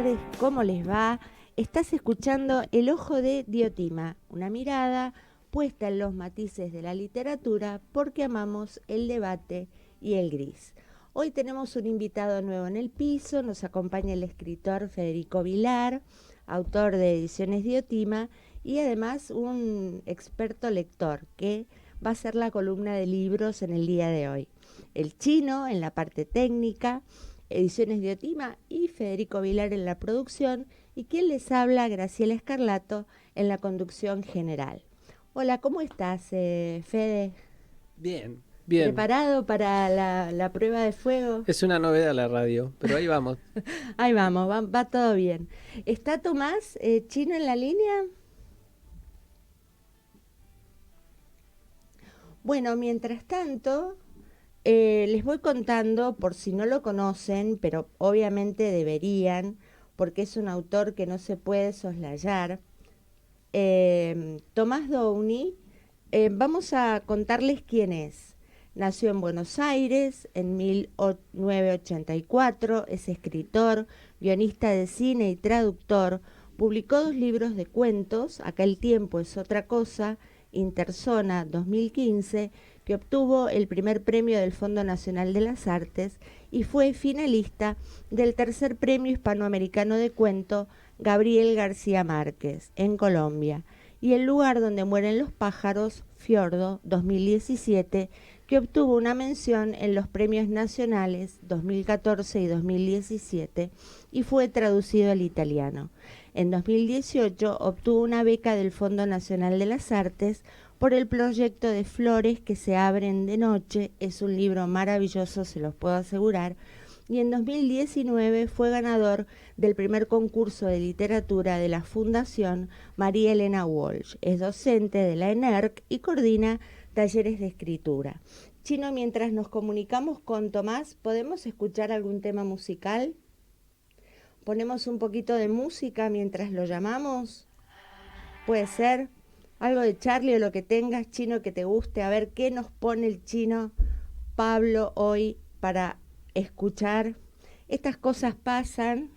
tardes, ¿cómo les va? Estás escuchando El Ojo de Diotima, una mirada puesta en los matices de la literatura porque amamos el debate y el gris. Hoy tenemos un invitado nuevo en el piso, nos acompaña el escritor Federico Vilar, autor de Ediciones Diotima y además un experto lector que va a ser la columna de libros en el día de hoy. El Chino en la parte técnica, Ediciones Diotima y Federico Vilar en la producción y quien les habla, Graciela Escarlato, en la conducción general. Hola, ¿cómo estás, Fede? Bien, bien. ¿Preparado para la prueba de fuego? Es una novedad la radio, pero ahí vamos. Ahí vamos, va todo bien. ¿Está Tomás Chino en la línea? Bueno, mientras tanto, les voy contando, por si no lo conocen, pero obviamente deberían, porque es un autor que no se puede soslayar. Tomás Downey, vamos a contarles quién es. Nació en Buenos Aires en 1984, es escritor, guionista de cine y traductor. Publicó 2 libros de cuentos, Acá el tiempo es otra cosa, Interzona 2015, que obtuvo el primer premio del Fondo Nacional de las Artes y fue finalista del tercer premio hispanoamericano de cuento Gabriel García Márquez, en Colombia, y El lugar donde mueren los pájaros, Fiordo 2017, que obtuvo una mención en los premios nacionales 2014 y 2017 y fue traducido al italiano. En 2018 obtuvo una beca del Fondo Nacional de las Artes por el proyecto de Flores que se abren de noche. Es un libro maravilloso, se los puedo asegurar. Y en 2019 fue ganador del primer concurso de literatura de la Fundación María Elena Walsh. Es docente de la ENERC y coordina talleres de escritura. Chino, mientras nos comunicamos con Tomás, ¿podemos escuchar algún tema musical? ¿Ponemos un poquito de música mientras lo llamamos? Puede ser algo de Charlie o lo que tengas, Chino, que te guste. A ver qué nos pone el Chino Pablo hoy para escuchar. Estas cosas pasan.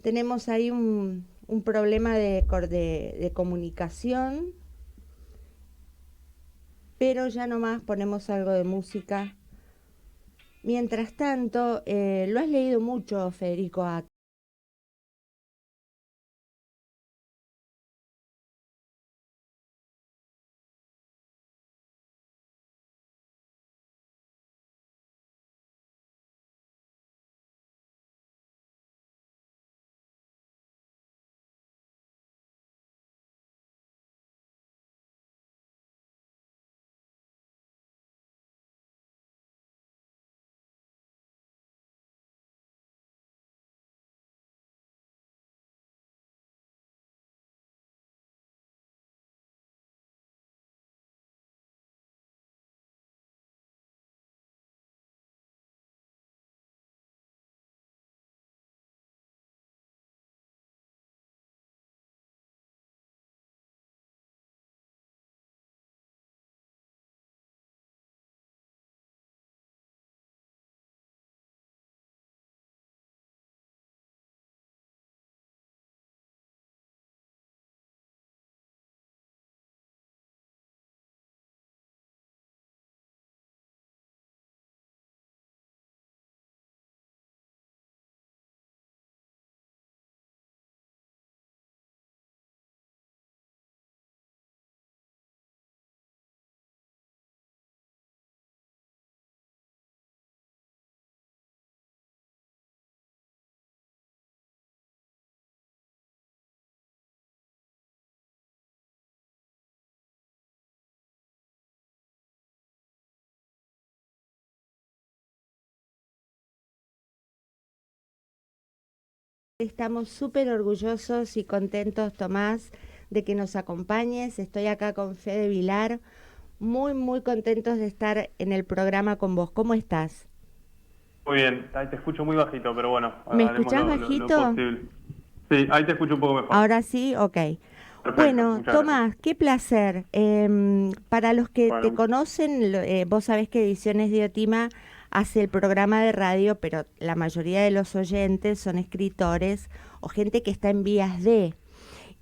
Tenemos ahí un problema de comunicación, pero ya nomás ponemos algo de música. Mientras tanto, lo has leído mucho, Federico. Estamos súper orgullosos y contentos, Tomás, de que nos acompañes. Estoy acá con Fede Vilar, muy contentos de estar en el programa con vos. ¿Cómo estás? Muy bien, ahí te escucho muy bajito, pero bueno, ¿Me haremos escuchás lo bajito? posible. Sí, ahí te escucho un poco mejor. Ahora sí, ok. Perfecto, Bueno, muchas gracias. Tomás, qué placer. Para los que te Bueno, conocen, vos sabés que Ediciones Diotima hace el programa de radio, pero la mayoría de los oyentes son escritores o gente que está en vías de.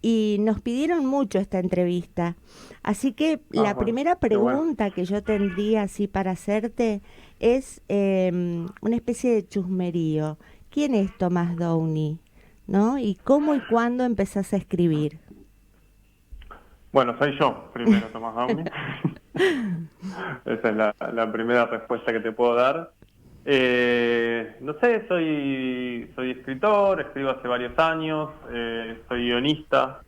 Y nos pidieron mucho esta entrevista. Así que la primera pregunta que yo tendría así para hacerte es una especie de chusmerío. ¿Quién es Tomás Downey? ¿No? ¿Y cómo y cuándo empezás a escribir? Bueno, soy yo, primero, Tomás Downey. Esa es la primera respuesta que te puedo dar. No sé, soy escritor, escribo hace varios años, soy guionista,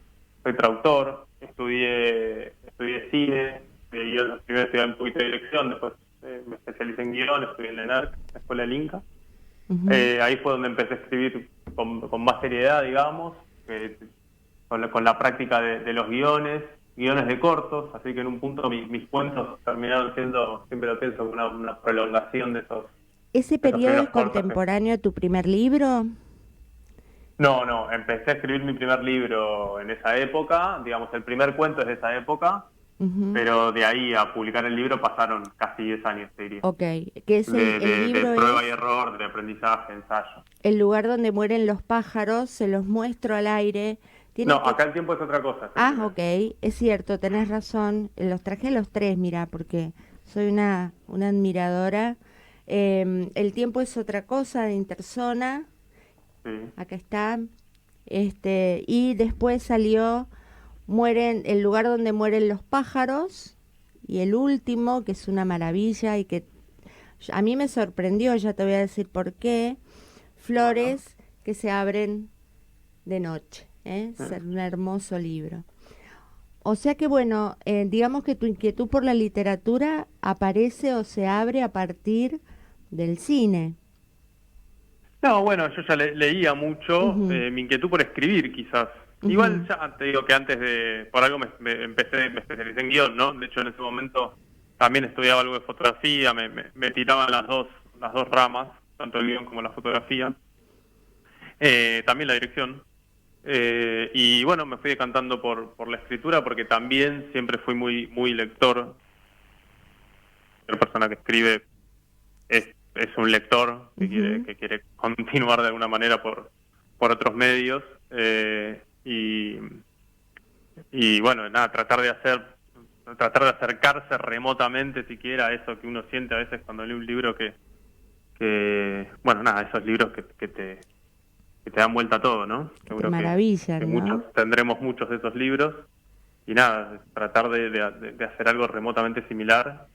soy traductor, estudié cine, primero estudié un poquito de dirección, después me especialicé en guión, estudié en la ENARC, la Escuela del Inca. Ahí fue donde empecé a escribir con más seriedad, digamos, con la práctica de los guiones de cortos, así que en un punto mis cuentos terminaron siendo, siempre lo pienso, una prolongación de esos. ¿Ese periodo es contemporáneo a tu primer libro? No, empecé a escribir mi primer libro en esa época, digamos, el primer cuento es de esa época, pero de ahí a publicar el libro pasaron casi 10 años, te diría. Ok, que es el libro de prueba y error, de aprendizaje, ensayo. El lugar donde mueren los pájaros, se los muestro al aire. Acá el tiempo es otra cosa. Ok, es cierto, tenés razón. Los traje a los tres, mira, porque soy una admiradora. El tiempo es otra cosa, de Interzona. Sí. Acá está. Y después salió el lugar donde mueren los pájaros. Y el último, que es una maravilla y que a mí me sorprendió, ya te voy a decir por qué. Flores que se abren de noche. Es un hermoso libro. O sea que bueno, digamos que tu inquietud por la literatura aparece o se abre a partir del cine. No, bueno, yo ya leía mucho, mi inquietud por escribir quizás. Igual ya te digo que antes por algo me especialicé en guión, ¿no? De hecho en ese momento también estudiaba algo de fotografía, me tiraban las dos ramas, tanto el guión como la fotografía. También la dirección. Y bueno, me fui decantando por la escritura porque también siempre fui muy lector. La persona que escribe es un lector que quiere continuar de alguna manera por otros medios. Y bueno, nada, tratar de acercarse remotamente siquiera a eso que uno siente a veces cuando lee un libro que bueno, nada, esos libros que te dan vuelta a todo, ¿no? Seguro maravilla, que ¿no? tendremos muchos de esos libros y nada, tratar de hacer algo remotamente similar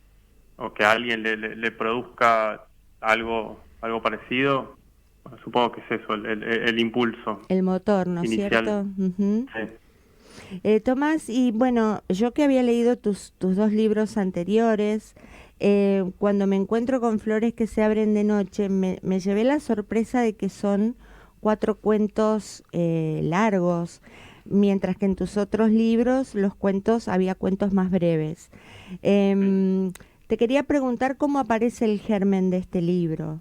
o que a alguien le produzca algo parecido. Bueno, supongo que es eso, el impulso. El motor, ¿no es cierto? Sí. Tomás, y bueno, yo que había leído tus dos libros anteriores, cuando me encuentro con Flores que se abren de noche, me llevé la sorpresa de que son 4 cuentos largos, mientras que en tus otros libros había cuentos más breves. Te quería preguntar cómo aparece el germen de este libro.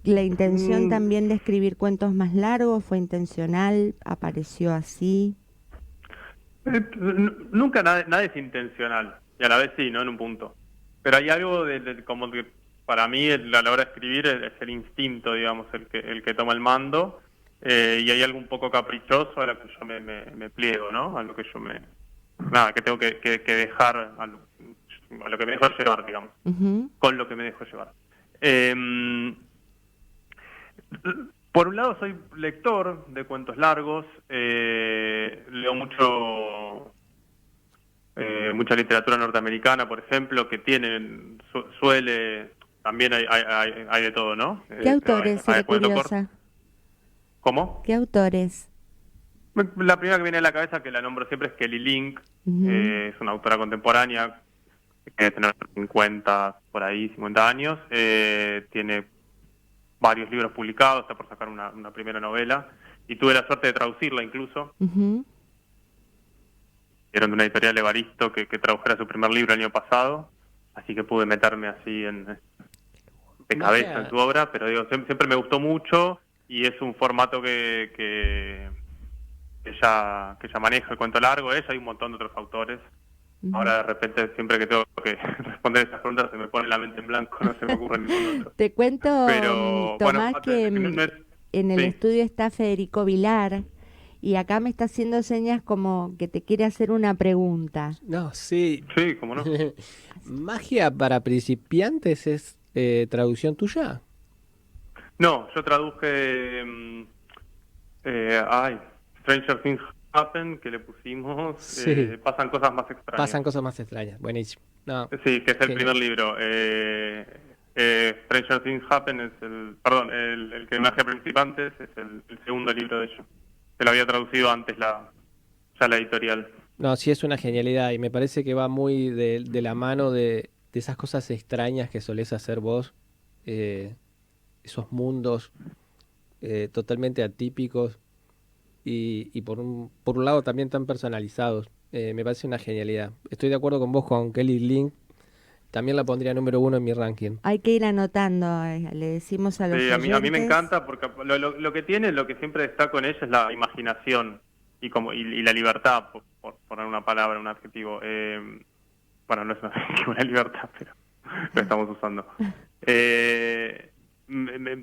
¿La intención también de escribir cuentos más largos fue intencional? ¿Apareció así? Nunca nada es intencional, y a la vez sí, ¿no? En un punto. Pero hay algo como que para mí a la hora de escribir es el instinto, digamos, el que toma el mando, y hay algo un poco caprichoso a lo que yo me pliego, ¿no? A lo que yo que tengo que dejar, a lo que me dejo llevar, digamos, con lo que me dejo llevar. Por un lado soy lector de cuentos largos, leo mucha literatura norteamericana, por ejemplo, que suele, también hay de todo, ¿no? ¿Qué autores, seré curiosa? ¿Cómo? ¿Qué autores? La primera que viene a la cabeza, que la nombro siempre, es Kelly Link, es una autora contemporánea, que debe tener 50 años, tiene varios libros publicados, está por sacar una primera novela, y tuve la suerte de traducirla incluso. Era de una editorial Evaristo que tradujera su primer libro el año pasado, así que pude meterme así de cabeza en su obra, pero digo, siempre me gustó mucho, y es un formato que ya maneja el cuento largo. Hay un montón de otros autores Ahora de repente siempre que tengo que responder esas preguntas se me pone la mente en blanco, no se me ocurre ningún otro. Te cuento, Pero Tomás, bueno, que no es, en el sí, estudio está Federico Vilar y acá me está haciendo señas como que te quiere hacer una pregunta. No, sí. sí, cómo no. Magia para principiantes es traducción tuya. No, yo traduje Stranger Things Happen, que le pusimos, Sí. pasan cosas más extrañas. Pasan cosas más extrañas. Buenísimo. No, Sí, que es el genial. primer libro. Stranger Things Happen es el que Magia para principiantes es el segundo libro de ellos. Se lo había traducido antes ya la editorial. No, sí es una genialidad y me parece que va muy de la mano de esas cosas extrañas que solés hacer vos, esos mundos totalmente atípicos y por un lado también tan personalizados. Me parece una genialidad. Estoy de acuerdo con vos, con Kelly Link. También la pondría número 1 en mi ranking. Hay que ir anotando, le decimos a los Sí, a mí me oyentes. encanta porque lo que tiene, lo que siempre destaco en ella es la imaginación y la libertad, por poner una palabra, un adjetivo. Bueno, no es un adjetivo, una libertad, pero lo estamos usando.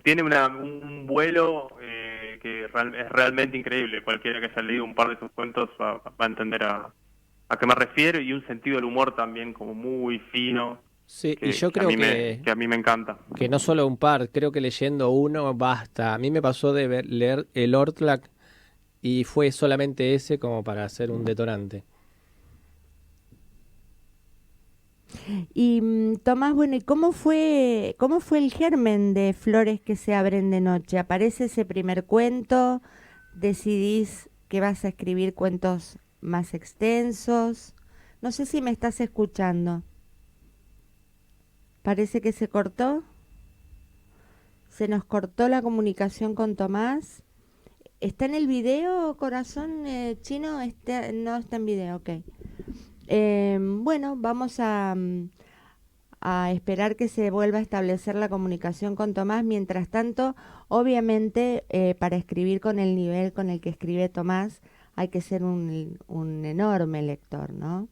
Tiene un vuelo que es realmente increíble. Cualquiera que haya leído un par de sus cuentos va a entender a qué me refiero, y un sentido del humor también como muy fino. Sí, y yo creo que a mí me encanta. que no solo un par, creo que leyendo uno basta. A mí me pasó de leer el Ortlac y fue solamente ese como para hacer un detonante. Y Tomás, bueno, ¿y cómo fue el germen de Flores que se abren de noche? ¿Aparece ese primer cuento? ¿Decidís que vas a escribir cuentos más extensos? No sé si me estás escuchando. Parece que se cortó. Se nos cortó la comunicación con Tomás. ¿Está en el video, corazón chino? No está en video, ok. Bueno, vamos a esperar que se vuelva a establecer la comunicación con Tomás. Mientras tanto, obviamente, para escribir con el nivel con el que escribe Tomás, hay que ser un enorme lector, ¿no?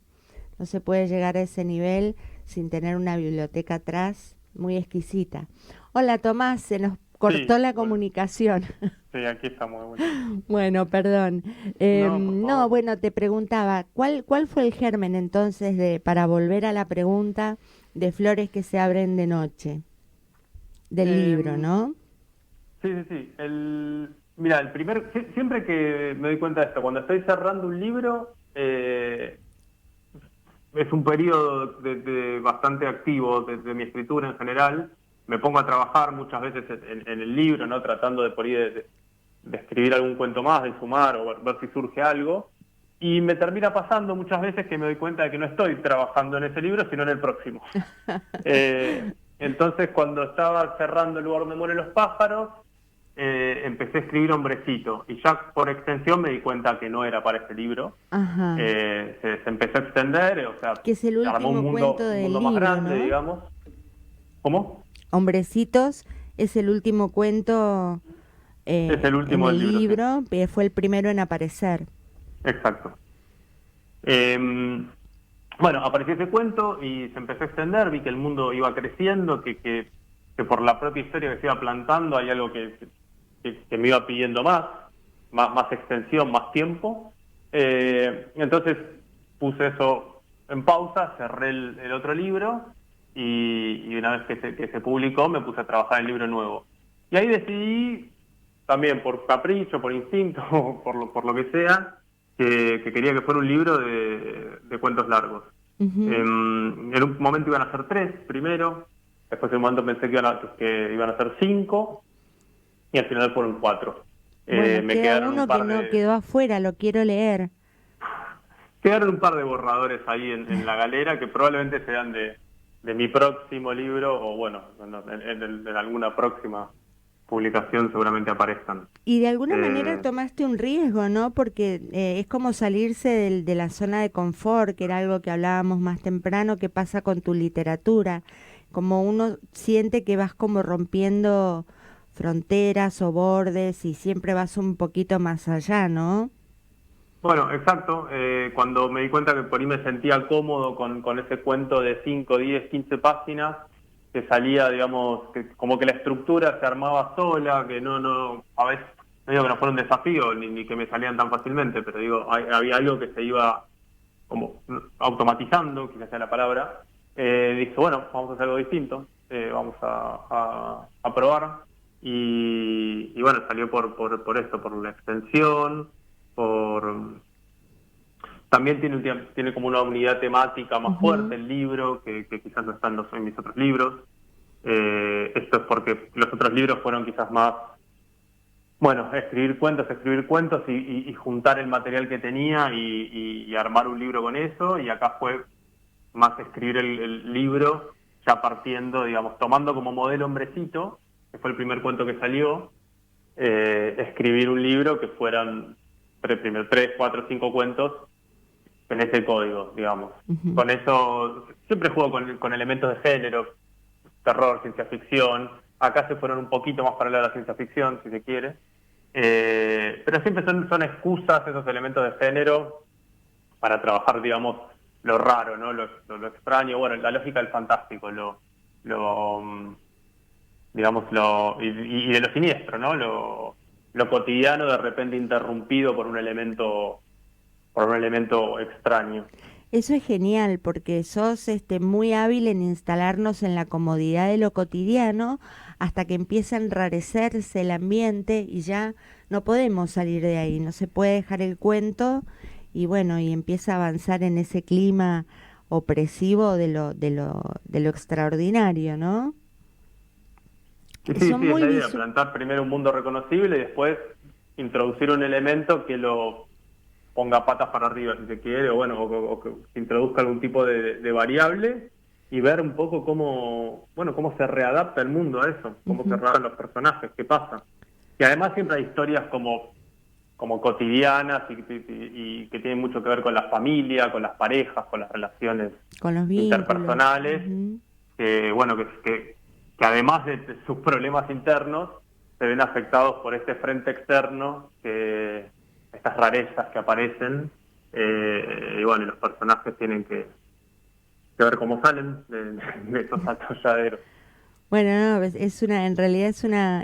No se puede llegar a ese nivel sin tener una biblioteca atrás muy exquisita. Hola, Tomás, se nos cortó la comunicación. Sí, aquí estamos. Bueno, Bueno, perdón. No, bueno, te preguntaba, ¿cuál fue el germen entonces para volver a la pregunta de Flores que se abren de noche? Del libro, ¿no? Sí. Mira, siempre que me doy cuenta de esto, cuando estoy cerrando un libro, es un periodo de bastante activo de mi escritura en general. Me pongo a trabajar muchas veces en el libro, ¿no? Tratando de por ahí de escribir algún cuento más, de sumar o ver si surge algo. Y me termina pasando muchas veces que me doy cuenta de que no estoy trabajando en ese libro, sino en el próximo. Entonces, cuando estaba cerrando El lugar donde mueren los pájaros, empecé a escribir Hombrecito. Y ya por extensión me di cuenta que no era para ese libro. Ajá. Se empezó a extender, o sea, que es el armó último cuento del mundo libro, más grande, ¿no? digamos. ¿Cómo? Hombrecitos es el último cuento Es el último en el del libro, libro, fue el primero en aparecer. Exacto. Bueno, apareció ese cuento y se empezó a extender, vi que el mundo iba creciendo, que por la propia historia que se iba plantando hay algo que me iba pidiendo más extensión, más tiempo. Entonces puse eso en pausa, cerré el otro libro y una vez que se publicó me puse a trabajar en el libro nuevo. Y ahí decidí, también por capricho, por instinto, por lo que sea, que quería que fuera un libro de cuentos largos. Uh-huh. En un momento iban a ser 3 primero, después en un momento pensé que iban a ser 5 y al final fueron 4. Bueno, me queda quedaron uno un par que no quedó afuera, lo quiero leer. Quedaron un par de borradores ahí en la galera que probablemente sean de mi próximo libro o bueno, en alguna próxima publicación seguramente aparezcan. Y de alguna manera tomaste un riesgo, ¿no? Porque es como salirse de la zona de confort, que era algo que hablábamos más temprano, que pasa con tu literatura. Como uno siente que vas como rompiendo fronteras o bordes y siempre vas un poquito más allá, ¿no? Bueno, exacto. Cuando me di cuenta que por ahí me sentía cómodo con ese cuento de 5, 10, 15 páginas, que salía, digamos, que como que la estructura se armaba sola, que a veces, no digo que no fuera un desafío, ni que me salían tan fácilmente, pero digo, había algo que se iba como automatizando, quizás sea la palabra. Dije, bueno, vamos a hacer algo distinto, vamos a probar. Y bueno, salió por esto, por la extensión, por... También tiene como una unidad temática más fuerte el libro, que quizás no está en mis otros libros. Esto es porque los otros libros fueron quizás más, bueno, escribir cuentos y juntar el material que tenía y armar un libro con eso. Y acá fue más escribir el libro ya partiendo, digamos, tomando como modelo Hombrecito, que fue el primer cuento que salió, escribir un libro que fueran primero 3, 4, 5 cuentos en ese código, digamos. Con eso, siempre juego con elementos de género, terror, ciencia ficción. Acá se fueron un poquito más para la ciencia ficción, si se quiere. Pero siempre son excusas esos elementos de género para trabajar, digamos, lo raro, ¿no? Lo extraño, bueno, la lógica del fantástico, digamos, y de lo siniestro, ¿no? Lo cotidiano de repente interrumpido por un elemento extraño. Eso es genial porque sos muy hábil en instalarnos en la comodidad de lo cotidiano hasta que empieza a enrarecerse el ambiente y ya no podemos salir de ahí, no se puede dejar el cuento y bueno, y empieza a avanzar en ese clima opresivo de lo extraordinario, ¿no? Sí, sí, Son es muy la idea, plantar primero un mundo reconocible y después introducir un elemento que lo ponga patas para arriba, si se quiere, o que introduzca algún tipo de variable y ver un poco cómo se readapta el mundo a eso, cómo se readaptan los personajes, qué pasa. Y además siempre hay historias como cotidianas y que tienen mucho que ver con la familia, con las parejas, con las relaciones con los vínculos interpersonales, que además de sus problemas internos, se ven afectados por este frente externo, estas rarezas que aparecen, y los personajes tienen que ver cómo salen de estos atolladeros. Bueno, no, en realidad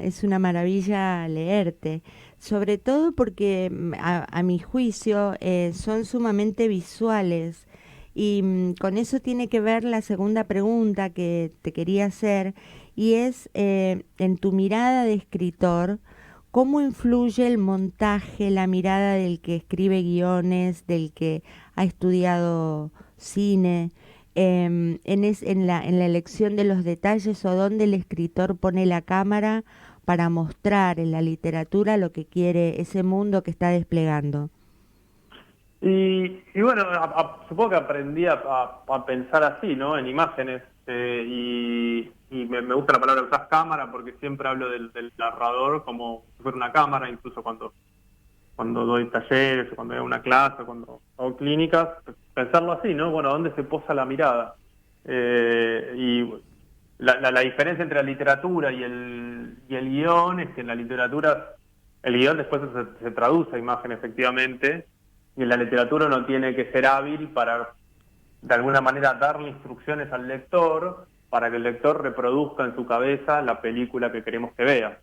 es una maravilla leerte, sobre todo porque a mi juicio son sumamente visuales y con eso tiene que ver la segunda pregunta que te quería hacer y es en tu mirada de escritor, ¿cómo influye el montaje, la mirada del que escribe guiones, del que ha estudiado cine? En la elección de los detalles o dónde el escritor pone la cámara para mostrar en la literatura lo que quiere ese mundo que está desplegando. Y bueno, supongo que aprendí a pensar así, ¿no? En imágenes. Y me gusta la palabra que usás, cámara, porque siempre hablo del narrador como si fuera una cámara, incluso cuando doy talleres, o cuando doy una clase, o cuando hago clínicas, pensarlo así, ¿no? Bueno, ¿dónde se posa la mirada? Y la diferencia entre la literatura y el guión es que en la literatura el guión después se traduce a imagen efectivamente, y en la literatura uno tiene que ser hábil para, de alguna manera, darle instrucciones al lector para que el lector reproduzca en su cabeza la película que queremos que vea.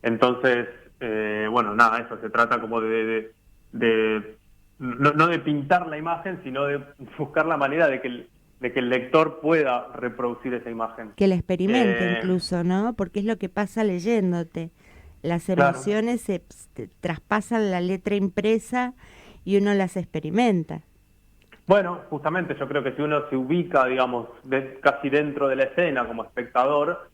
Entonces, nada, eso se trata como no de pintar la imagen, sino de buscar la manera de que el lector pueda reproducir esa imagen. Que la experimente incluso, ¿no? Porque es lo que pasa leyéndote. Las emociones se traspasan la letra impresa y uno las experimenta. Bueno, justamente yo creo que si uno se ubica, digamos, casi dentro de la escena como espectador,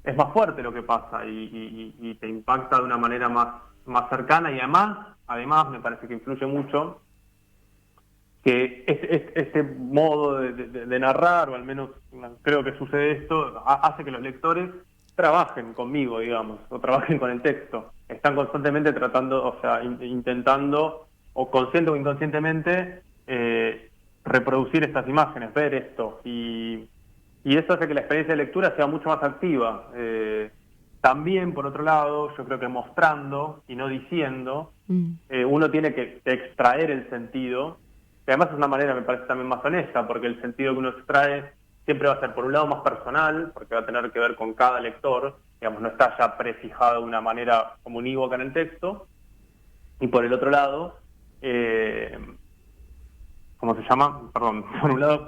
es más fuerte lo que pasa y te impacta de una manera más cercana y además me parece que influye mucho que este modo de narrar, o al menos creo que sucede esto, hace que los lectores trabajen conmigo, digamos, o trabajen con el texto. Están constantemente tratando, o sea, intentando, o consciente o inconscientemente, reproducir estas imágenes, ver esto, y eso hace que la experiencia de lectura sea mucho más activa. También, por otro lado, yo creo que mostrando y no diciendo, uno tiene que extraer el sentido, que además es una manera, me parece, también más honesta, porque el sentido que uno extrae siempre va a ser, por un lado, más personal, porque va a tener que ver con cada lector, digamos, no está ya prefijado de una manera como unívoca en el texto, y por el otro lado, ¿cómo se llama? Perdón,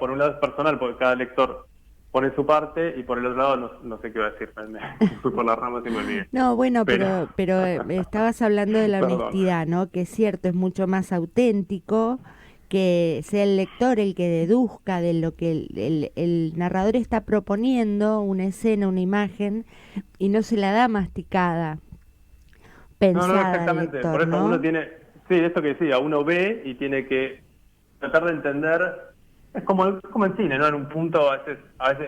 por un lado es personal, porque cada lector pone su parte, y por el otro lado no sé qué iba a decir, me fui por las ramas y me olvidé. No, bueno, pero estabas hablando de la Perdón. honestidad, ¿no? Que es cierto, es mucho más auténtico que sea el lector el que deduzca de lo que el narrador está proponiendo, una escena, una imagen, y no se la da masticada, pensada al Exactamente, lector, por eso ¿no? uno tiene, sí, esto que decía, uno ve y tiene que tratar de entender. Es como en cine, ¿no? En un punto, a veces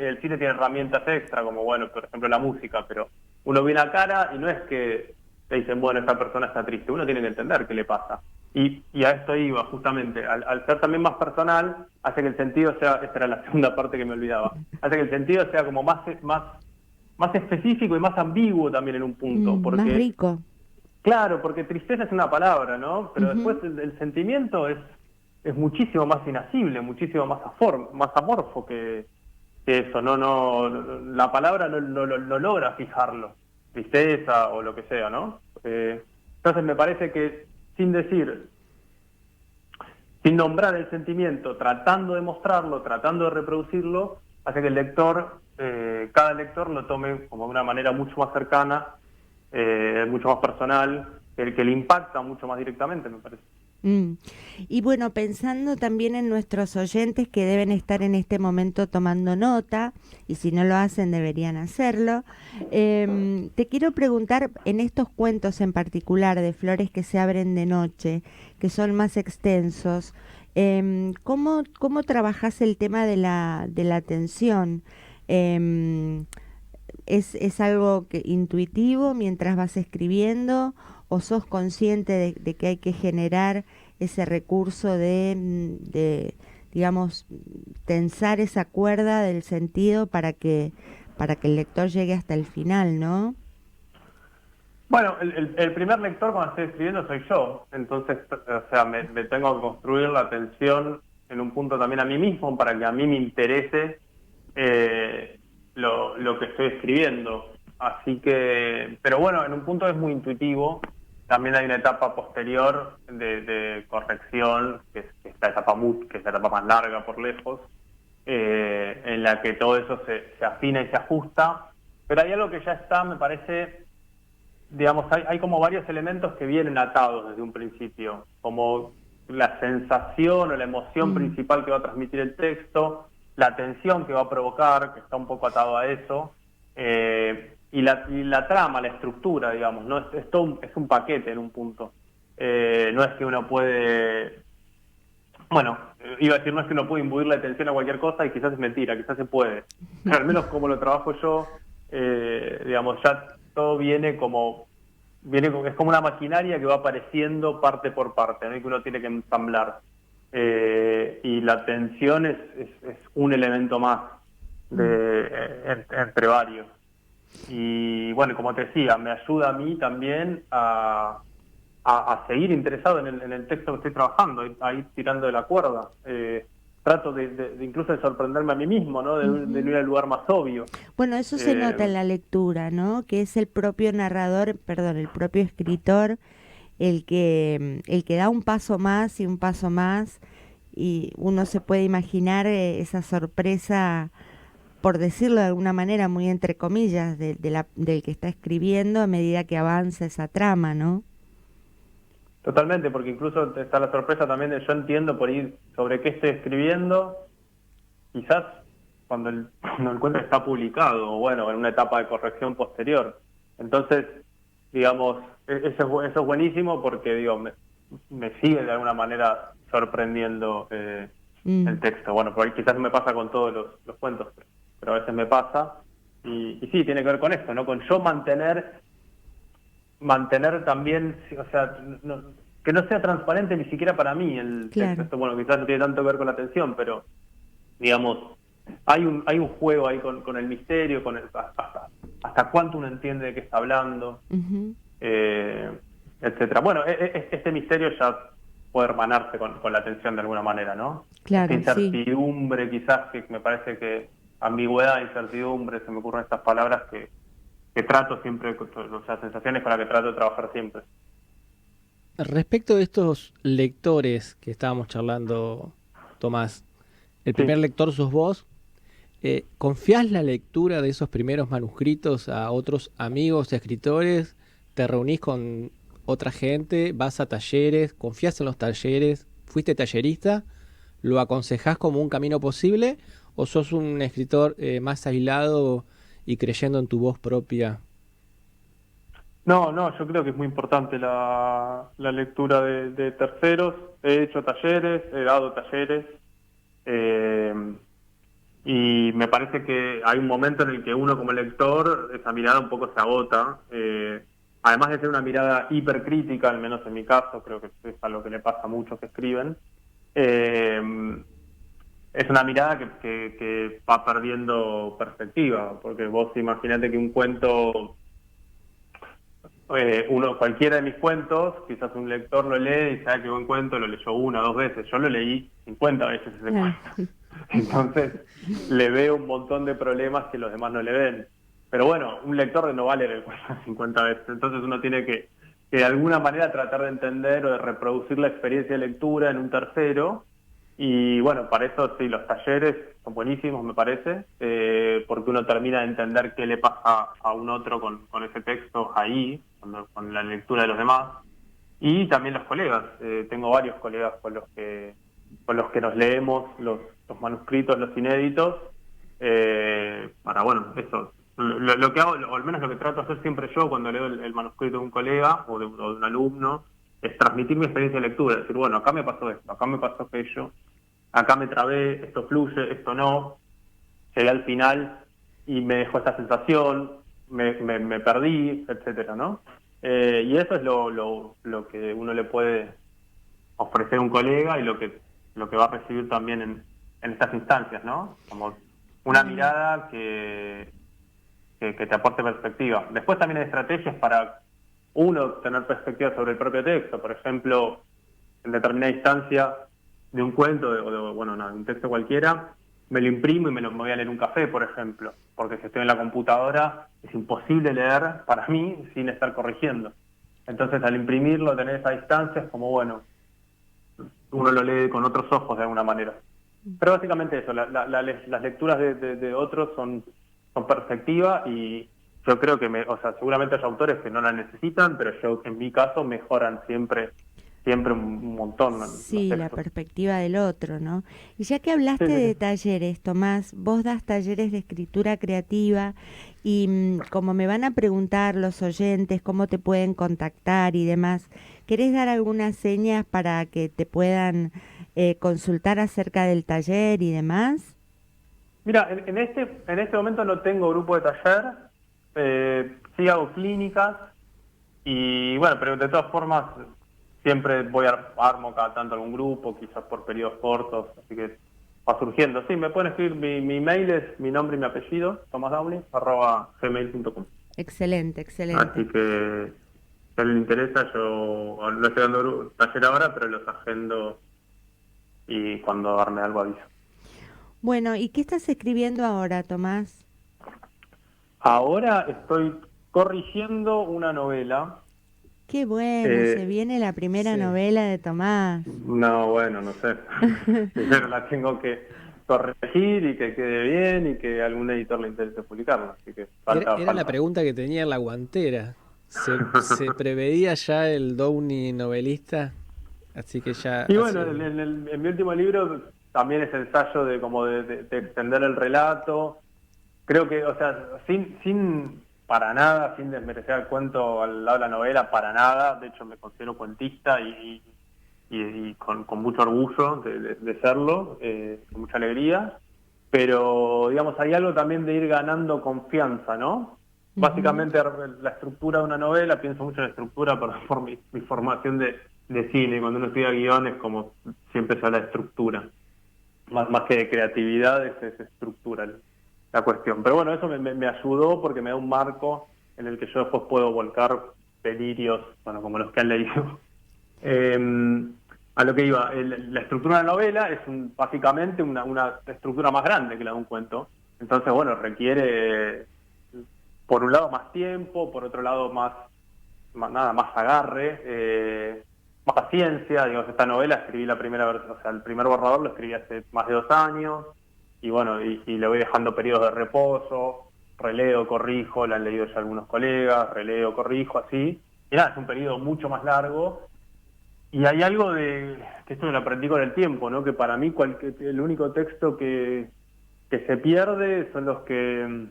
el cine tiene herramientas extra, como, bueno, por ejemplo, la música, pero uno ve una cara y no es que te dicen, bueno, esta persona está triste, uno tiene que entender qué le pasa. Y a esto iba, justamente, al ser también más personal, hace que el sentido sea, esta era la segunda parte que me olvidaba, hace que el sentido sea como más específico y más ambiguo también en un punto, porque... Más rico. Claro, porque tristeza es una palabra, ¿no? Pero después el sentimiento es muchísimo más inasible, muchísimo más amorfo que eso. La palabra no logra fijarlo, tristeza o lo que sea, ¿no? Entonces me parece que sin nombrar el sentimiento, tratando de mostrarlo, tratando de reproducirlo, hace que el lector, cada lector lo tome como de una manera mucho más cercana, mucho más personal, que le impacta mucho más directamente, me parece. Y bueno, pensando también en nuestros oyentes que deben estar en este momento tomando nota, y si no lo hacen deberían hacerlo, te quiero preguntar, en estos cuentos en particular de Flores que se abren de noche, que son más extensos, ¿cómo trabajas el tema de la atención? ¿Es algo intuitivo mientras vas escribiendo o sos consciente de que hay que generar ese recurso de, digamos, tensar esa cuerda del sentido para que el lector llegue hasta el final, ¿no? Bueno, el primer lector cuando estoy escribiendo soy yo, entonces, o sea, me tengo que construir la atención en un punto también a mí mismo para que a mí me interese lo que estoy escribiendo. Así que, pero bueno, en un punto es muy intuitivo. También hay una etapa posterior de corrección, que es la etapa que es la etapa más larga por lejos, en la que todo eso se afina y se ajusta. Pero hay algo que ya está, me parece, digamos, hay como varios elementos que vienen atados desde un principio, como la sensación o la emoción principal que va a transmitir el texto, la tensión que va a provocar, que está un poco atado a eso, y la trama, la estructura, digamos, ¿no? Es un paquete en un punto. No es que uno puede... Bueno, iba a decir, no es que uno puede imbuir la atención a cualquier cosa, y quizás es mentira, quizás se puede. Pero al menos como lo trabajo yo, digamos, ya todo viene como... es como una maquinaria que va apareciendo parte por parte, ¿no? Y que uno tiene que ensamblar. Y la tensión es un elemento más entre varios. Y bueno, como te decía, me ayuda a mí también a seguir interesado en el texto que estoy trabajando, a ir tirando de la cuerda. Trato de incluso de sorprenderme a mí mismo, ¿no? De ir al lugar más obvio. Bueno, eso se nota en la lectura, ¿no? Que es el propio narrador, perdón, el propio escritor el que da un paso más y un paso más, y uno se puede imaginar esa sorpresa, por decirlo de alguna manera, muy entre comillas, del que está escribiendo a medida que avanza esa trama, ¿no? Totalmente, porque incluso está la sorpresa también de yo entiendo por ir sobre qué estoy escribiendo, quizás cuando el cuento está publicado, o bueno, en una etapa de corrección posterior. Entonces, digamos, eso es buenísimo porque, digo, me sigue de alguna manera sorprendiendo el texto. Bueno, por ahí quizás no me pasa con todos los cuentos, pero a veces me pasa. Y sí, tiene que ver con esto, ¿no? Con yo mantener también, o sea, que no sea transparente ni siquiera para mí el texto. Esto, bueno, quizás no tiene tanto que ver con la atención, pero, digamos, hay un juego ahí con el misterio, hasta cuánto uno entiende de qué está hablando, etcétera. Bueno, este misterio ya puede hermanarse con la atención de alguna manera, ¿no? Claro, Esta incertidumbre, quizás, que me parece que ambigüedad, incertidumbre, se me ocurren estas palabras que trato siempre, o sea, sensaciones con las que trato de trabajar siempre. Respecto de estos lectores que estábamos charlando, Tomás, el primer lector sos vos. ¿Confías la lectura de esos primeros manuscritos a otros amigos escritores? ¿Te reunís con otra gente? ¿Vas a talleres? ¿Confías en los talleres? ¿Fuiste tallerista? ¿Lo aconsejás como un camino posible? ¿O sos un escritor más aislado y creyendo en tu voz propia? No, yo creo que es muy importante la lectura de terceros. He hecho talleres, he dado talleres, y me parece que hay un momento en el que uno como lector, esa mirada un poco se agota. Además de ser una mirada hipercrítica, al menos en mi caso, creo que es algo que le pasa a muchos que escriben, es una mirada que va perdiendo perspectiva, porque vos imaginate que un cuento, cualquiera de mis cuentos, quizás un lector lo lee y sabe que buen cuento, lo leyó 1 o 2 veces. Yo lo leí 50 veces ese cuento. Entonces le veo un montón de problemas que los demás no le ven. Pero bueno, un lector no va a leer el cuento 50 veces. Entonces uno tiene que de alguna manera tratar de entender o de reproducir la experiencia de lectura en un tercero. Y bueno, para eso sí, los talleres son buenísimos, me parece, porque uno termina de entender qué le pasa a un otro con ese texto ahí, con la lectura de los demás. Y también los colegas. Tengo varios colegas con los que nos leemos los manuscritos, los inéditos, para, bueno, eso. Lo que hago, o al menos lo que trato de hacer siempre yo cuando leo el manuscrito de un colega o de un alumno, es transmitir mi experiencia de lectura, decir, bueno, acá me pasó esto, acá me pasó aquello, acá me trabé, esto fluye, esto no, llegué al final y me dejó esta sensación, me perdí, etcétera, ¿no? Y eso es lo que uno le puede ofrecer a un colega y lo que va a recibir también en estas instancias, ¿no? Como una mirada que te aporte perspectiva. Después también hay estrategias para uno tener perspectiva sobre el propio texto. Por ejemplo, en determinada instancia de un cuento de un texto cualquiera, me lo imprimo y me voy a leer un café, por ejemplo, porque si estoy en la computadora es imposible leer para mí sin estar corrigiendo. Entonces, al imprimirlo, tener esa distancia, es como, bueno, uno lo lee con otros ojos de alguna manera. Pero básicamente eso, las lecturas de otros son perspectiva, y yo creo que, seguramente hay autores que no la necesitan, pero yo, en mi caso, mejoran siempre un montón. Sí, la perspectiva del otro, ¿no? Y ya que hablaste de talleres, Tomás, vos das talleres de escritura creativa y como me van a preguntar los oyentes cómo te pueden contactar y demás, ¿querés dar algunas señas para que te puedan consultar acerca del taller y demás? Mira, en este momento no tengo grupo de taller, sí hago clínicas y bueno, pero de todas formas siempre armo cada tanto algún grupo, quizás por periodos cortos, así que va surgiendo. Sí, me pueden escribir, mi mail es mi nombre y mi apellido, tomasdowling@gmail.com. Excelente. Así que si a alguien le interesa, yo no estoy dando taller ahora, pero los agendo y cuando arme algo aviso. Bueno, ¿y qué estás escribiendo ahora, Tomás? Ahora estoy corrigiendo una novela. Qué bueno, se viene la primera novela de Tomás. No, bueno, no sé. Primero la tengo que corregir y que quede bien y que a algún editor le interese publicarla. Así que falta. La pregunta que tenía en la guantera. ¿Se preveía ya el Downey novelista? Así que ya... Y bueno, en mi último libro también es ensayo de extender el relato. Creo que, sin para nada, sin desmerecer el cuento al lado de la novela, para nada. De hecho, me considero cuentista y con mucho orgullo de serlo, con mucha alegría. Pero, digamos, hay algo también de ir ganando confianza, ¿no? Básicamente, la estructura de una novela, pienso mucho en la estructura por mi formación de cine. Cuando uno estudia guión es como siempre se habla de estructura. Más que de creatividad, es estructura. la cuestión. Pero bueno, eso me ayudó porque me da un marco en el que yo después puedo volcar delirios, bueno, como los que han leído. A lo que iba, la estructura de la novela es básicamente una estructura más grande que la de un cuento. Entonces, bueno, requiere, por un lado, más tiempo, por otro lado, más agarre, más paciencia. Digamos, esta novela escribí la primera versión, o sea, el primer borrador lo escribí hace más de 2 años, y bueno, y le voy dejando periodos de reposo, releo, corrijo, la han leído ya algunos colegas, releo, corrijo, así. Y nada, es un periodo mucho más largo. Y hay algo que esto lo aprendí con el tiempo, ¿no? Que para mí el único texto que se pierde son los que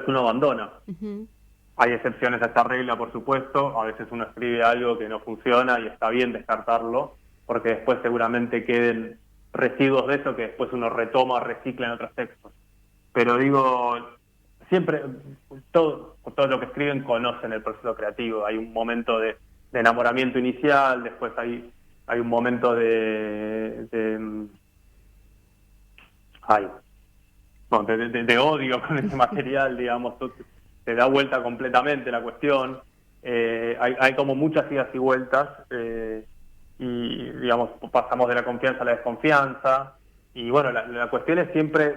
uno abandona. Ujú. Hay excepciones a esta regla, por supuesto. A veces uno escribe algo que no funciona y está bien descartarlo, porque después seguramente queden residuos de eso que después uno retoma, recicla en otros textos. Pero digo, siempre, todo lo que escriben conocen el proceso creativo. Hay un momento de enamoramiento inicial, después hay un momento de odio con ese material, digamos, se da vuelta completamente la cuestión. Hay como muchas idas y vueltas, y digamos, pasamos de la confianza a la desconfianza, y bueno, la cuestión es siempre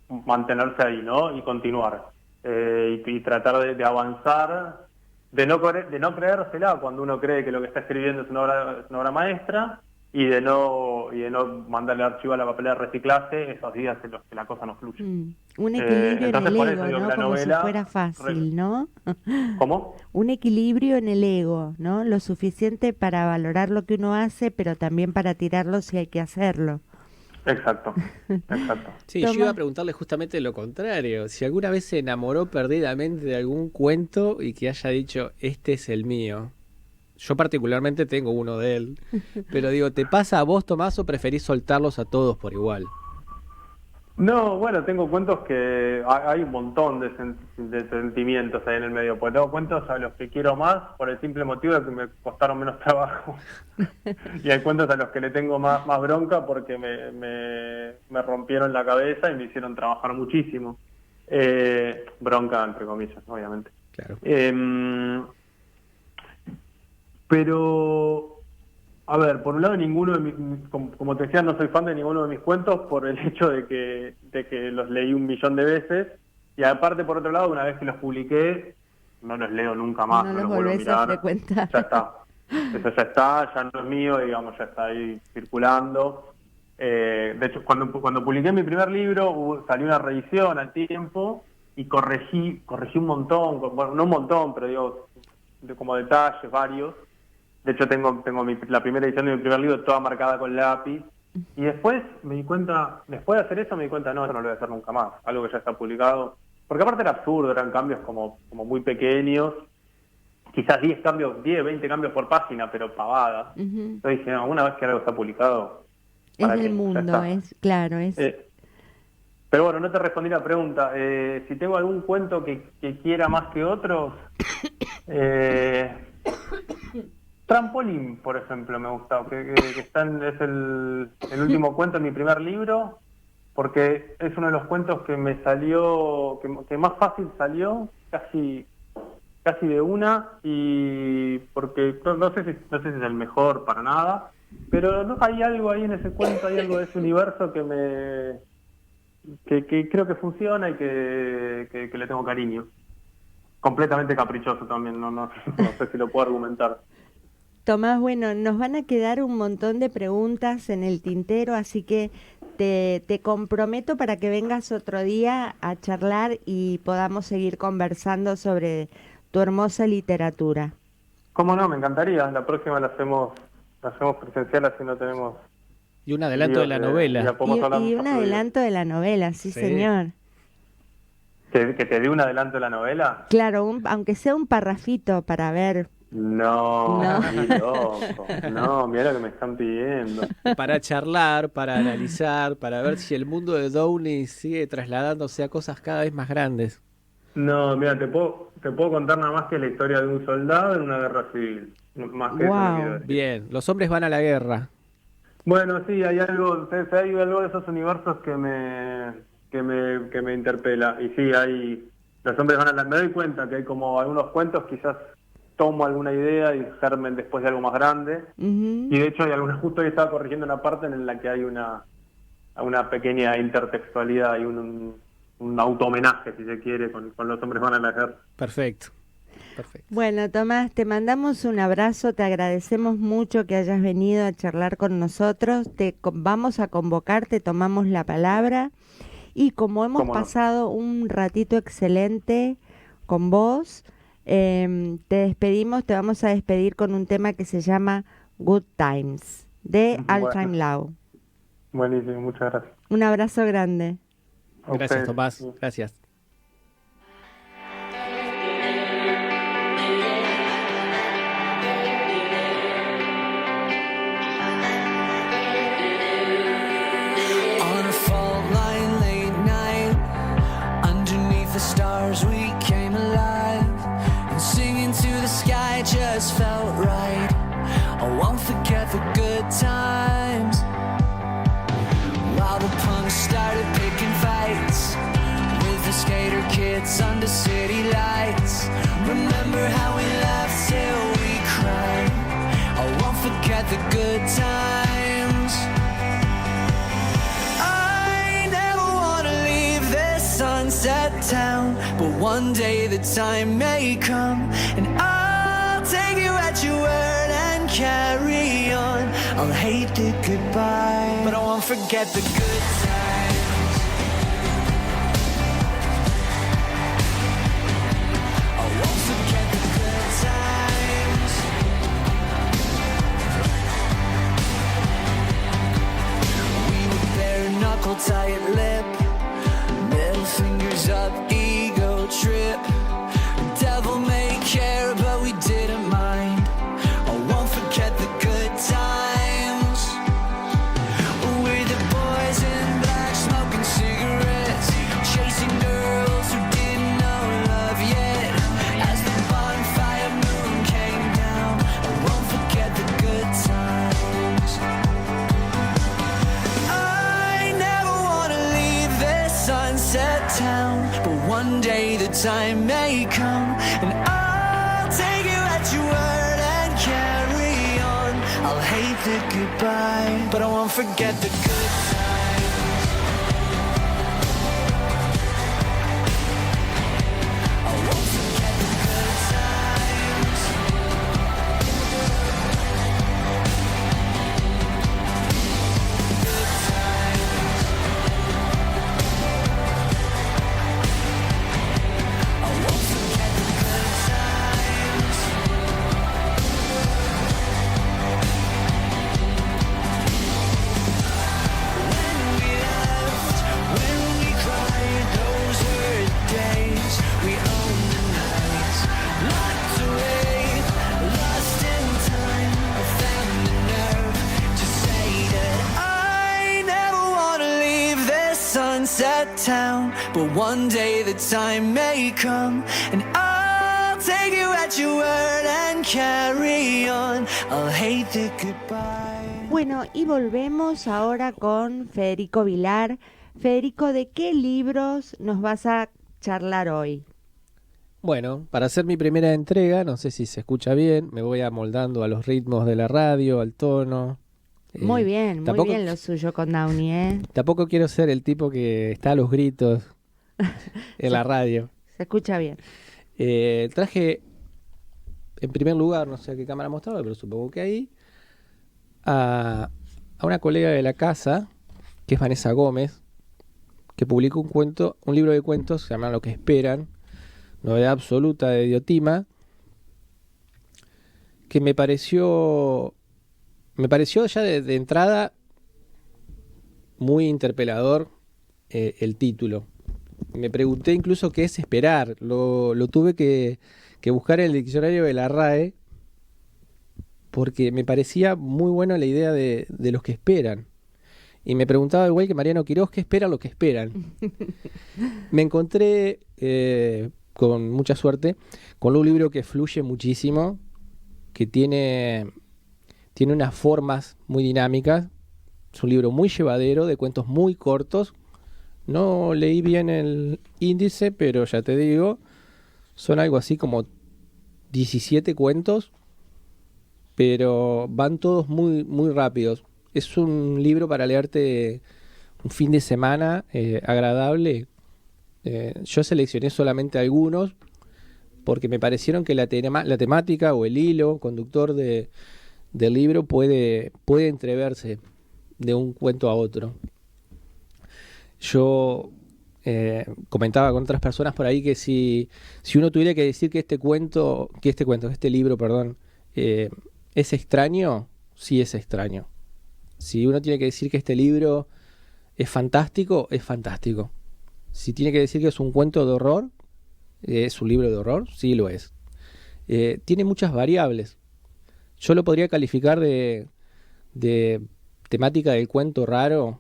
mantenerse ahí, ¿no? Y continuar, y tratar de avanzar, de no creérsela cuando uno cree que lo que está escribiendo es una obra maestra, y de no mandarle archivo a la papelera de reciclaje esos días en los que la cosa no fluye. Un equilibrio en Entonces, el por ego, eso digo que ¿no? la Como si novela fuera fácil, ¿no? ¿Cómo? Un equilibrio en el ego, ¿no? Lo suficiente para valorar lo que uno hace, pero también para tirarlo si hay que hacerlo. Exacto. Sí, yo iba a Tomás. preguntarle justamente lo contrario. Si alguna vez se enamoró perdidamente de algún cuento y que haya dicho, este es el mío. Yo particularmente tengo uno de él. Pero digo, ¿te pasa a vos, Tomás, o preferís soltarlos a todos por igual? No, bueno, tengo cuentos que hay un montón de sentimientos ahí en el medio, porque tengo cuentos a los que quiero más por el simple motivo de que me costaron menos trabajo. Y hay cuentos a los que le tengo más bronca porque me rompieron la cabeza y me hicieron trabajar muchísimo. Bronca, entre comillas, obviamente. Claro. Pero, a ver, por un lado, ninguno de como te decía, no soy fan de ninguno de mis cuentos por el hecho de que los leí 1.000.000 de veces, y aparte, por otro lado, una vez que los publiqué, no los leo nunca más, No no los los vuelvo a volvés a mirar, frecuentar. ya está. Eso ya está, ya no es mío, digamos, ya está ahí circulando. De hecho, cuando publiqué mi primer libro, salió una revisión al tiempo y corregí un montón, bueno, no un montón, pero digo, como detalles varios. De hecho, tengo la primera edición de mi primer libro toda marcada con lápiz. Y después me di cuenta, después de hacer eso me di cuenta, no, eso no lo voy a hacer nunca más, algo que ya está publicado. Porque aparte era absurdo, eran cambios como muy pequeños, quizás 10, 20 cambios por página, pero pavadas. Ujú. Entonces dije, no, una vez que algo está publicado, Es ¿para del qué? Ya mundo, está. es claro, es... Pero bueno, no te respondí la pregunta. Si tengo algún cuento que quiera más que otros, Trampolín, por ejemplo, me gusta, es el último cuento de mi primer libro, porque es uno de los cuentos que me salió, que más fácil salió, casi de una, y porque no sé si es el mejor para nada, pero no, hay algo ahí en ese cuento, hay algo de ese universo que creo que funciona y que le tengo cariño. Completamente caprichoso también, no sé si lo puedo argumentar. Tomás, bueno, nos van a quedar un montón de preguntas en el tintero, así que te comprometo para que vengas otro día a charlar y podamos seguir conversando sobre tu hermosa literatura. ¿Cómo no? Me encantaría. La próxima la hacemos presencial, así no tenemos Y un adelanto de la y novela. la podemos hablar Y más un fluido. adelanto de la novela, sí, Sí. señor. ¿Que te dé un adelanto de la novela? Claro, aunque sea un parrafito para ver. No, No. ni loco. No, mira lo que me están pidiendo. Para charlar, para analizar, para ver si el mundo de Downey sigue trasladándose a cosas cada vez más grandes. No, mira, te puedo contar nada más que la historia de un soldado en una guerra civil. Más que eso no Wow. quiero decir. Bien, los hombres van a la guerra. Bueno, sí, hay algo de esos universos que que me interpela. Y sí, los hombres van a me doy cuenta que hay como algunos cuentos, quizás tomo alguna idea y germen después de algo más grande. Y de hecho hay algunos, justo hoy estaba corrigiendo una parte en la que hay una pequeña intertextualidad y un auto-homenaje, si se quiere, con los hombres van a la guerra. Perfecto. Bueno, Tomás, te mandamos un abrazo, te agradecemos mucho que hayas venido a charlar con nosotros, vamos a convocar, te tomamos la palabra y como hemos pasado un ratito excelente con vos, te despedimos, te vamos a despedir con un tema que se llama Good Times, de All Time Low. Buenísimo, muchas gracias. Un abrazo grande. Gracias, Tomás, gracias. We came alive and singing to the sky just felt right. I won't forget the good times while the punks started picking fights with the skater kids under city lights. Remember how we laughed till we cried. I won't forget the good times. I never wanna leave this sunset town, but one day the time may come and I'll take you at your word and carry on. I'll hate the goodbye, but I won't forget the good times. I won't forget the good times. We were bare knuckle tight lip, middle fingers up, ego trip. Devil may care, but we didn't mind. I won't forget the good times. We're the boys in black smoking cigarettes, chasing girls who didn't know love yet. As the bonfire moon came down, I won't forget the good times. I never wanna leave this sunset town, but one day the time may come and I'll take you at your word and carry on. I'll hate the goodbye, but I won't forget the good times. I won't forget the good times. Good times. I won't forget the good times. When we laughed, when we cried, those were the days. We owned the nights, locked away, lost in time. I found the nerve to say that I never wanna leave this sunset town, but one day the time may come and I'll take you at your word and carry on. I'll hate the goodbye. Bueno, y volvemos ahora con Federico Vilar. Federico, ¿de qué libros nos vas a charlar hoy? Bueno, para hacer mi primera entrega, no sé si se escucha bien, me voy amoldando a los ritmos de la radio, al tono. Muy bien lo suyo con Downey, ¿eh? Tampoco quiero ser el tipo que está a los gritos en la radio. Se escucha bien. Traje, en primer lugar, no sé a qué cámara mostraba, pero supongo que ahí, a una colega de la casa, que es Vanessa Gómez, que publicó un libro de cuentos, se llama Lo que esperan, novedad absoluta de Diotima, que me pareció ya de entrada muy interpelador el título. Me pregunté incluso qué es esperar. Lo tuve que buscar en el diccionario de la RAE porque me parecía muy buena la idea de los que esperan. Y me preguntaba igual que Mariano Quiroz, ¿qué esperan los que esperan? Me encontré, con mucha suerte, con un libro que fluye muchísimo, que tiene unas formas muy dinámicas. Es un libro muy llevadero, de cuentos muy cortos, No leí bien el índice, pero ya te digo, son algo así como 17 cuentos, pero van todos muy, muy rápidos. Es un libro para leerte un fin de semana agradable. Yo seleccioné solamente algunos porque me parecieron que la temática o el hilo conductor del libro puede entreverse de un cuento a otro. Yo comentaba con otras personas por ahí que si uno tuviera que decir que este libro, perdón, es extraño, sí es extraño. Si uno tiene que decir que este libro es fantástico, es fantástico. Si tiene que decir que es un cuento de horror, es un libro de horror, sí lo es. Tiene muchas variables. Yo lo podría calificar de temática del cuento raro.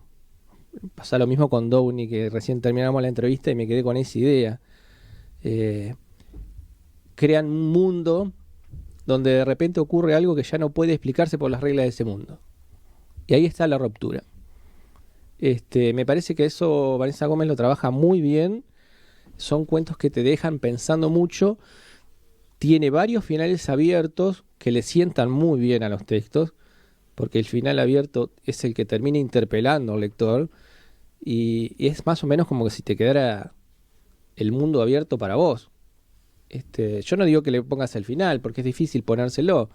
Pasa lo mismo con Downey, que recién terminamos la entrevista y me quedé con esa idea. Crean un mundo donde de repente ocurre algo que ya no puede explicarse por las reglas de ese mundo. Y ahí está la ruptura. Me parece que eso Vanessa Gómez lo trabaja muy bien. Son cuentos que te dejan pensando mucho. Tiene varios finales abiertos que le sientan muy bien a los textos, porque el final abierto es el que termina interpelando al lector y es más o menos como que si te quedara el mundo abierto para vos. Yo no digo que le pongas el final, porque es difícil ponérselo,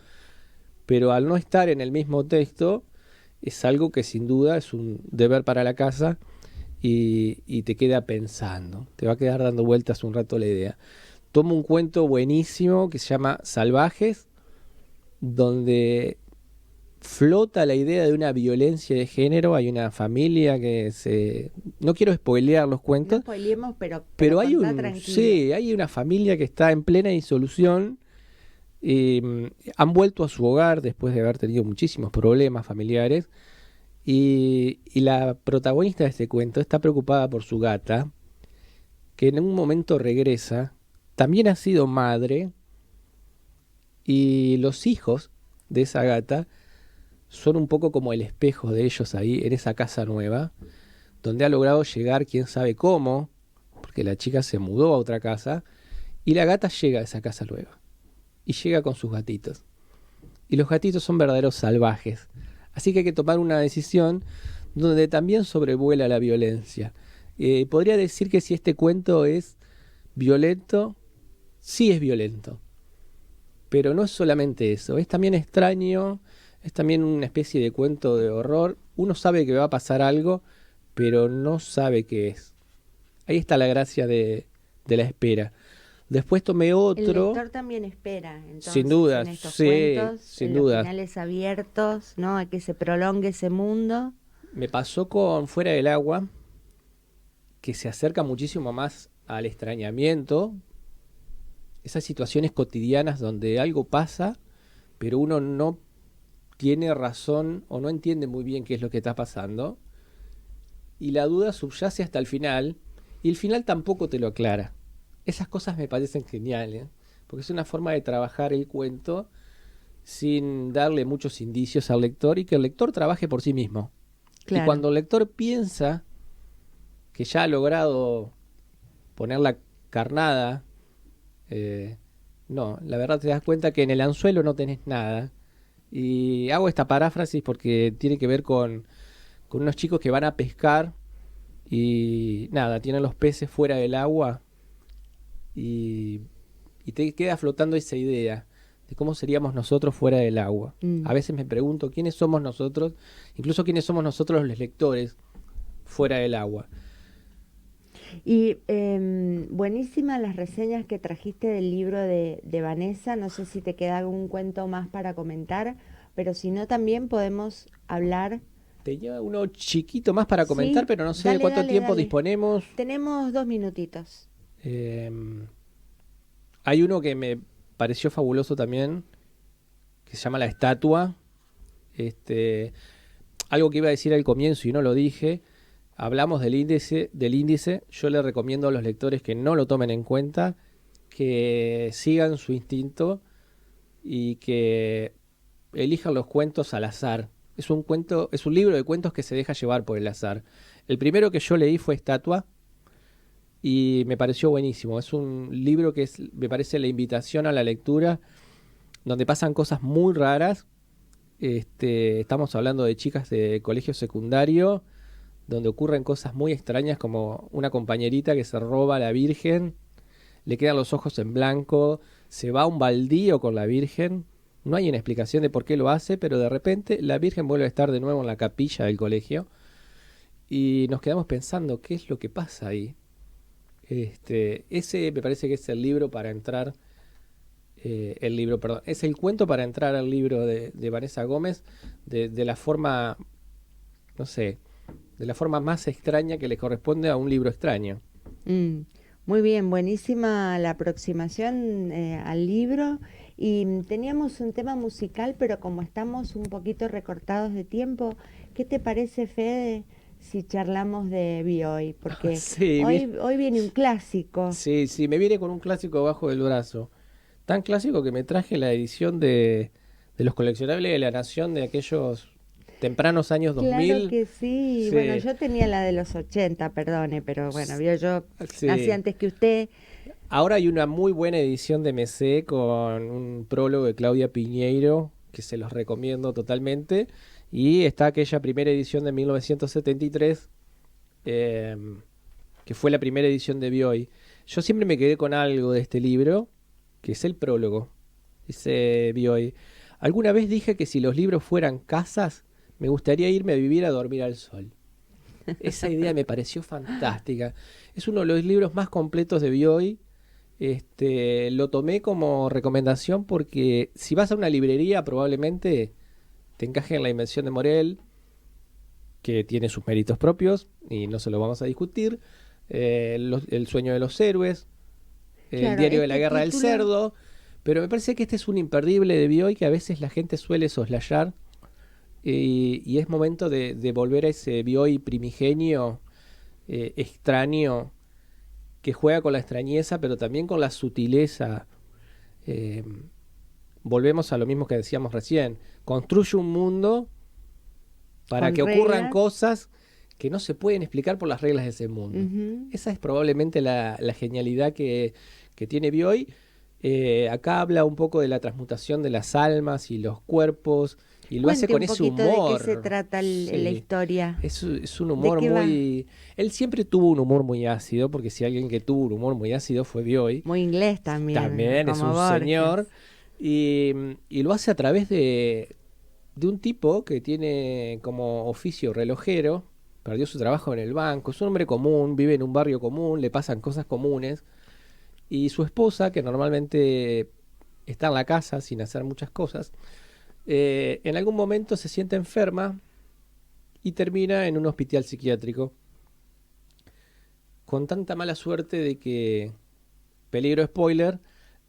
pero al no estar en el mismo texto, es algo que sin duda es un deber para la casa y te queda pensando, te va a quedar dando vueltas un rato la idea. Tomo un cuento buenísimo que se llama Salvajes, donde flota la idea de una violencia de género. Hay una familia que se... No quiero spoilear los cuentos. No spoileemos, pero hay hay una familia que está en plena disolución. Han vuelto a su hogar después de haber tenido muchísimos problemas familiares. Y la protagonista de este cuento está preocupada por su gata, que en un momento regresa. También ha sido madre. Y los hijos de esa gata son un poco como el espejo de ellos ahí en esa casa nueva, donde ha logrado llegar quién sabe cómo, porque la chica se mudó a otra casa, y la gata llega a esa casa nueva, y llega con sus gatitos. Y los gatitos son verdaderos salvajes, así que hay que tomar una decisión donde también sobrevuela la violencia. Podría decir que si este cuento es violento, sí es violento, pero no es solamente eso, es también extraño. Es también una especie de cuento de horror. Uno sabe que va a pasar algo, pero no sabe qué es. Ahí está la gracia de la espera. Después tomé otro. El lector también espera, entonces, sin duda, en estos sí, cuentos, sin en duda. los finales abiertos, ¿no? A que se prolongue ese mundo. Me pasó con Fuera del Agua, que se acerca muchísimo más al extrañamiento. Esas situaciones cotidianas donde algo pasa, pero uno no tiene razón o no entiende muy bien qué es lo que está pasando, y la duda subyace hasta el final, y el final tampoco te lo aclara. Esas cosas me parecen geniales, porque es una forma de trabajar el cuento sin darle muchos indicios al lector y que el lector trabaje por sí mismo. Claro. Y cuando el lector piensa que ya ha logrado poner la carnada, no, la verdad te das cuenta que en el anzuelo no tenés nada. Y hago esta paráfrasis porque tiene que ver con unos chicos que van a pescar y nada, tienen los peces fuera del agua y te queda flotando esa idea de cómo seríamos nosotros fuera del agua. A veces me pregunto quiénes somos nosotros, incluso quiénes somos nosotros los lectores fuera del agua. Y buenísimas las reseñas que trajiste del libro de Vanessa. No sé si te queda algún cuento más para comentar, pero si no también podemos hablar. Tenía uno chiquito más para comentar, Sí, pero no sé dale, cuánto dale, tiempo dale. disponemos. Tenemos 2 minutitos. Hay uno que me pareció fabuloso también, que se llama La Estatua. Algo que iba a decir al comienzo y no lo dije. Hablamos del índice. Yo le recomiendo a los lectores que no lo tomen en cuenta, que sigan su instinto y que elijan los cuentos al azar. Es un cuento, es un libro de cuentos que se deja llevar por el azar. El primero que yo leí fue Estatua y me pareció buenísimo. Es un libro que me parece la invitación a la lectura, donde pasan cosas muy raras. Estamos hablando de chicas de colegio secundario, donde ocurren cosas muy extrañas, como una compañerita que se roba a la Virgen, le quedan los ojos en blanco, se va a un baldío con la Virgen. No hay una explicación de por qué lo hace, pero de repente la Virgen vuelve a estar de nuevo en la capilla del colegio y nos quedamos pensando qué es lo que pasa ahí. Ese me parece que es el libro para entrar, es el cuento para entrar al libro de Vanessa Gómez de la forma, no sé, de la forma más extraña que le corresponde a un libro extraño. Muy bien, buenísima la aproximación al libro. Y teníamos un tema musical, pero como estamos un poquito recortados de tiempo, ¿qué te parece, Fede, si charlamos de Bioy? Porque Sí, hoy viene un clásico. sí, me viene con un clásico bajo del brazo. Tan clásico que me traje la edición de los coleccionables de La Nación de aquellos tempranos años 2000. Claro que sí. Sí. Bueno, yo tenía la de los 80, perdone, pero bueno, yo Sí. nací antes que usted. Ahora hay una muy buena edición de MC con un prólogo de Claudia Piñeiro, que se los recomiendo totalmente. Y está aquella primera edición de 1973, que fue la primera edición de Bioy. Yo siempre me quedé con algo de este libro, que es el prólogo. Dice Bioy: alguna vez dije que si los libros fueran casas, me gustaría irme a vivir a dormir al sol. Esa idea me pareció fantástica. Es uno de los libros más completos de Bioy. Lo tomé como recomendación porque si vas a una librería probablemente te encaje en La Invención de Morel, que tiene sus méritos propios y no se lo vamos a discutir. El Sueño de los Héroes, El Claro, Diario de la Guerra del título- Cerdo. Pero me parece que este es un imperdible de Bioy que a veces la gente suele soslayar, y es momento de volver a ese Bioy primigenio, extraño, que juega con la extrañeza, pero también con la sutileza. Volvemos a lo mismo que decíamos recién. Construye un mundo para Con que ocurran reglas. cosas que no se pueden explicar por las reglas de ese mundo. Ujú. Esa es probablemente la genialidad que tiene Bioy. Acá habla un poco de la transmutación de las almas y los cuerpos, y lo hace Cuente con un ese poquito humor. de qué se trata la Sí. historia. Es un humor qué va? muy... Él siempre tuvo un humor muy ácido, porque si alguien que tuvo un humor muy ácido fue Bioy. Muy inglés también. También es como un Borges. señor. Y lo hace a través de un tipo que tiene como oficio relojero, perdió su trabajo en el banco, es un hombre común, vive en un barrio común, le pasan cosas comunes. Y su esposa, que normalmente está en la casa sin hacer muchas cosas, en algún momento se siente enferma y termina en un hospital psiquiátrico. Con tanta mala suerte de que, peligro spoiler,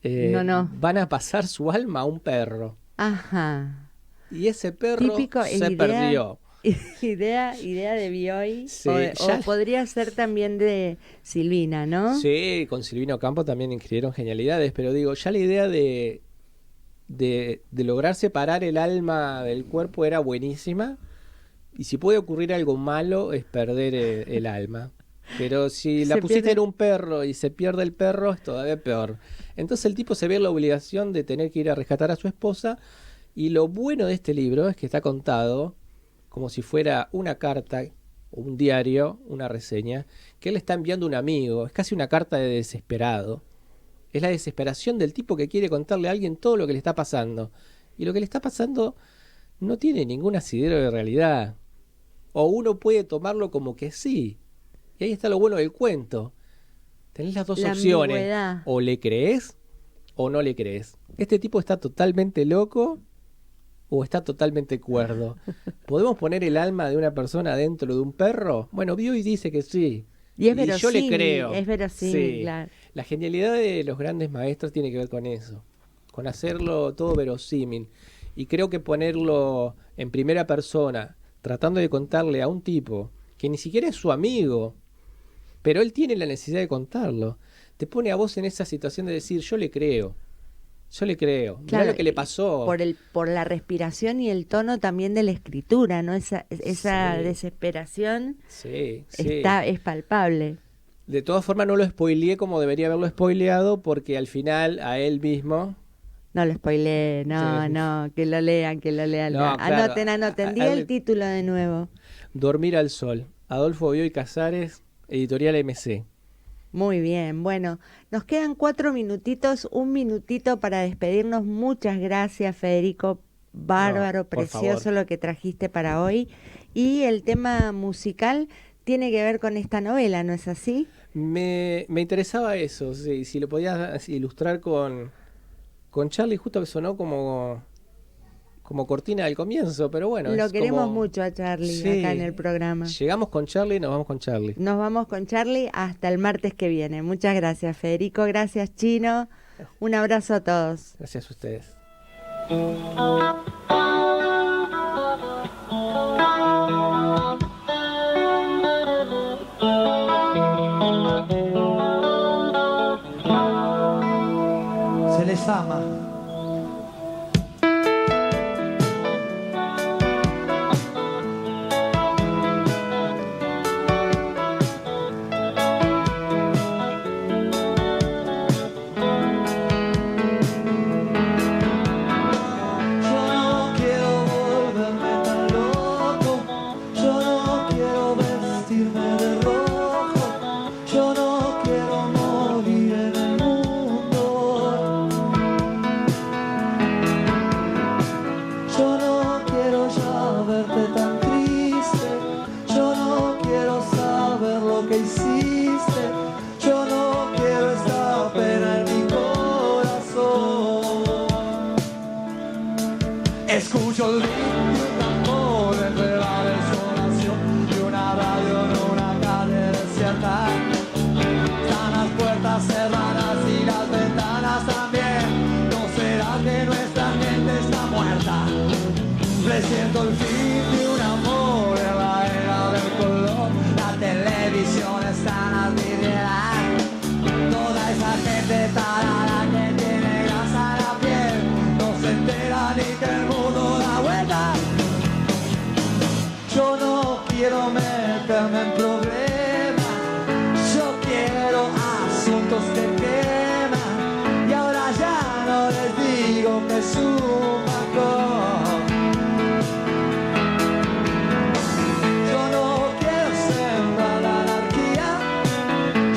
No. van a pasar su alma a un perro. Ajá. Y ese perro Típico, se idea- perdió. idea de Bioy. Sí, o ya- podría ser también de Silvina, ¿no? Sí, con Silvino Campo también escribieron genialidades, pero digo, ya la idea de lograr separar el alma del cuerpo era buenísima. Y si puede ocurrir algo malo es perder el alma. Pero si la Se pusiste pierde- en un perro y se pierde el perro es todavía peor. Entonces el tipo se ve en la obligación de tener que ir a rescatar a su esposa. Y lo bueno de este libro es que está contado como si fuera una carta, un diario, una reseña, que él está enviando a un amigo. Es casi una carta de desesperado. Es la desesperación del tipo que quiere contarle a alguien todo lo que le está pasando. Y lo que le está pasando no tiene ningún asidero de realidad. O uno puede tomarlo como que sí. Y ahí está lo bueno del cuento. Tenés las dos La opciones. ambigüedad. O le crees o no le crees. Este tipo está totalmente loco o está totalmente cuerdo. ¿Podemos poner el alma de una persona dentro de un perro? Bueno, Bioy dice que sí. Y es yo le verosímil, creo. es verosímil, Sí. claro. La genialidad de los grandes maestros tiene que ver con eso, con hacerlo todo verosímil. Y creo que ponerlo en primera persona, tratando de contarle a un tipo que ni siquiera es su amigo, pero él tiene la necesidad de contarlo, te pone a vos en esa situación de decir, yo le creo. Yo le creo. Mirá Claro, lo que le pasó. Por la respiración y el tono también de la escritura, ¿no? Esa Sí. desesperación Sí. es palpable. De todas formas no lo spoileé como debería haberlo spoileado porque al final a él mismo... No lo spoileé, no, Sí. no, que lo lean. No, claro, Anoten. Di el título de nuevo. Dormir al sol. Adolfo Bioy Casares, Editorial MC. Muy bien, bueno, nos quedan 4 minutitos, 1 minutito para despedirnos. Muchas gracias, Federico. Bárbaro, No, por precioso favor. lo que trajiste para hoy. Y el tema musical tiene que ver con esta novela, ¿no es así? Me interesaba eso, sí, si lo podías ilustrar con Charlie, justo que sonó como cortina al comienzo, pero bueno. Lo es queremos como... mucho a Charlie Sí. acá en el programa. Llegamos con Charlie, nos vamos con Charlie. Nos vamos con Charlie hasta el martes que viene. Muchas gracias, Federico. Gracias, Chino. Un abrazo a todos. Gracias a ustedes. Se les ama. Yo no quiero volverme tan loco, yo no quiero vestirme de rojo, yo no quiero morir en el mundo. Yo no quiero ya verte tan triste, yo no quiero saber lo que hiciste, yo no quiero esta pena en mi corazón. Escucho el ritmo de un amor entre la desolación y una radio en una calle desierta. Están las puertas cerradas y las ventanas también. ¿No será que nuestra gente está muerta? Presiento el fin de un amor en la era del color. La televisión está en las vidrieras. Toda esa gente tarada que tiene grasa en la piel no se entera ni que el mundo da vuelta. Yo no quiero meterme en problemas, yo quiero asuntos que queman. Y ahora ya no les digo que es un bajón. Yo no quiero sembrar la anarquía,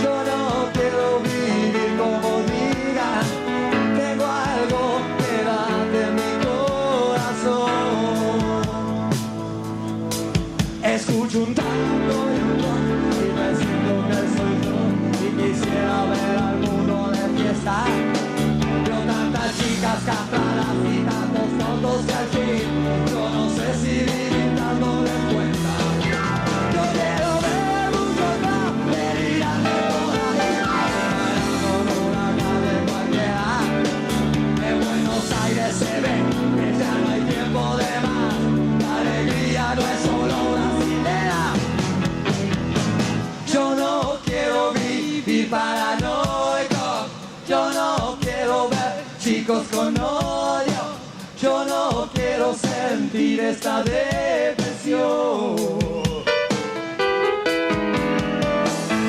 yo no quiero vivir como digan. Tengo algo que darte en mi corazón. Escucho un tango y un rock y me siento que soy yo. Y quisiera ver al mundo de fiesta. Veo tantas chicas castradas y tantos tontos que al fin yo no sé si vivir dándoles cuenta. Yo quiero ver muchos más delirando por ahí, bailando en una calle cualquiera. En Buenos Aires se ve que ya no hay tiempo de más. La alegría no es solo brasilera. Yo no quiero vivir paranoico. Yo no quiero ver chicos con odio. Yo no quiero sentir esta depresión.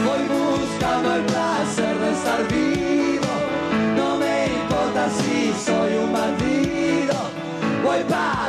Voy buscando el placer de estar vivo. No me importa si soy un bandido. Voy para